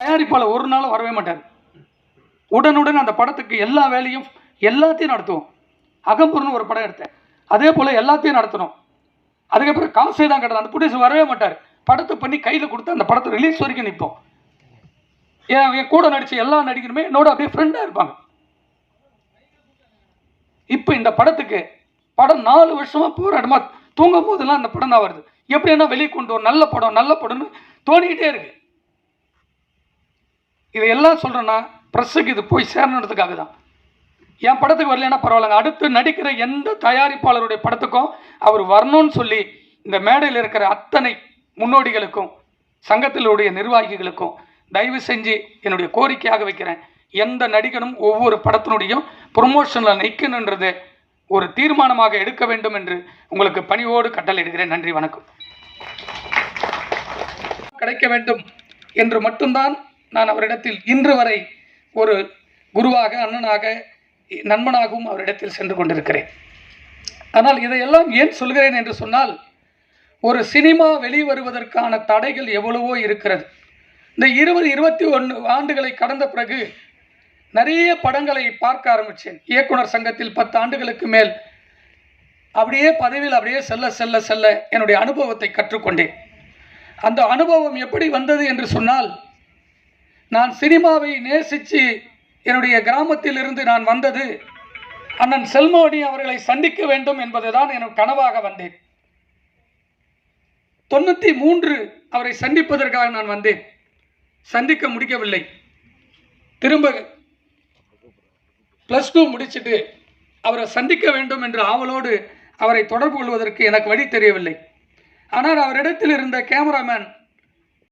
தயாரிப்பாளர் ஒரு நாள் வரவே மாட்டார். உடனுடன் அந்த படத்துக்கு எல்லா வேலையும் எல்லாத்தையும் நடத்துவோம். அகம்புறன்னு ஒரு படம் எடுத்தேன், அதே போல் எல்லாத்தையும் நடத்தணும். அதுக்கப்புறம் காசே தான் கிடையாது. அந்த ப்ரொடியூசர் வரவே மாட்டார். படத்தை பண்ணி கையில் கொடுத்து அந்த படத்தை ரிலீஸ் வரைக்கும் நிற்போம். என் கூட நடித்த எல்லா நடிகருமே என்னோட அப்படியே ஃப்ரெண்டாக இருப்பாங்க. இப்போ இந்த படத்துக்கு படம் 4 வருஷமாக போராட்டமாக தூங்கும் போதெல்லாம் அந்த படம் தான் வருது. எப்படின்னா வெளியே கொண்டு வரும், நல்ல படம் நல்ல படம்னு தோணிக்கிட்டே இருக்கு. இதையெல்லாம் சொல்கிறேன்னா ப்ரெஸ்ஸுக்கு இது போய் சேரணுன்றதுக்காக தான். என் படத்துக்கு வரலன்னா பரவாயில்லைங்க, அடுத்து நடிக்கிற எந்த தயாரிப்பாளருடைய படத்துக்கும் அவர் வரணும்னு சொல்லி இந்த மேடையில் இருக்கிற அத்தனை முன்னோடிகளுக்கும் சங்கத்தினுடைய நிர்வாகிகளுக்கும் தயவு செஞ்சு என்னுடைய கோரிக்கையாக வைக்கிறேன். எந்த நடிகனும் ஒவ்வொரு படத்தினுடையும் ப்ரொமோஷனில் நிற்கணுன்றது ஒரு தீர்மானமாக எடுக்க வேண்டும் என்று உங்களுக்கு பணிவோடு கட்டளையிடுகிறேன். நன்றி, வணக்கம். கிடைக்க வேண்டும் என்று மட்டும்தான் நான் அவரிடத்தில் இன்று வரை ஒரு குருவாக, அண்ணனாக, நண்பனாகவும் அவரிடத்தில் சென்று கொண்டிருக்கிறேன். ஆனால் இதையெல்லாம் ஏன் சொல்கிறேன் என்று சொன்னால், ஒரு சினிமா வெளிவருவதற்கான தடைகள் எவ்வளவோ இருக்கிறது. இந்த 20-21 ஆண்டுகளை கடந்த பிறகு நிறைய படங்களை பார்க்க ஆரம்பித்தேன். இயக்குனர் சங்கத்தில் 10 ஆண்டுகளுக்கு மேல் அப்படியே பதவியில் அப்படியே செல்ல செல்ல செல்ல என்னுடைய அனுபவத்தை கற்றுக்கொண்டேன். அந்த அனுபவம் எப்படி வந்தது என்று சொன்னால், நான் சினிமாவை நேசித்து என்னுடைய கிராமத்தில் இருந்து நான் வந்தது அண்ணன் செல்வமணி அவர்களை சந்திக்க வேண்டும் என்பதுதான் எனக்கு கனவாக வந்தேன். 93 அவரை சந்திப்பதற்காக நான் வந்தேன். சந்திக்க முடிக்கவில்லை. திரும்ப +2 முடிச்சுட்டு அவரை சந்திக்க வேண்டும் என்ற ஆவலோடு அவரை தொடர்பு கொள்வதற்கு எனக்கு வழி தெரியவில்லை. ஆனால் அவரிடத்தில் இருந்த கேமராமேன்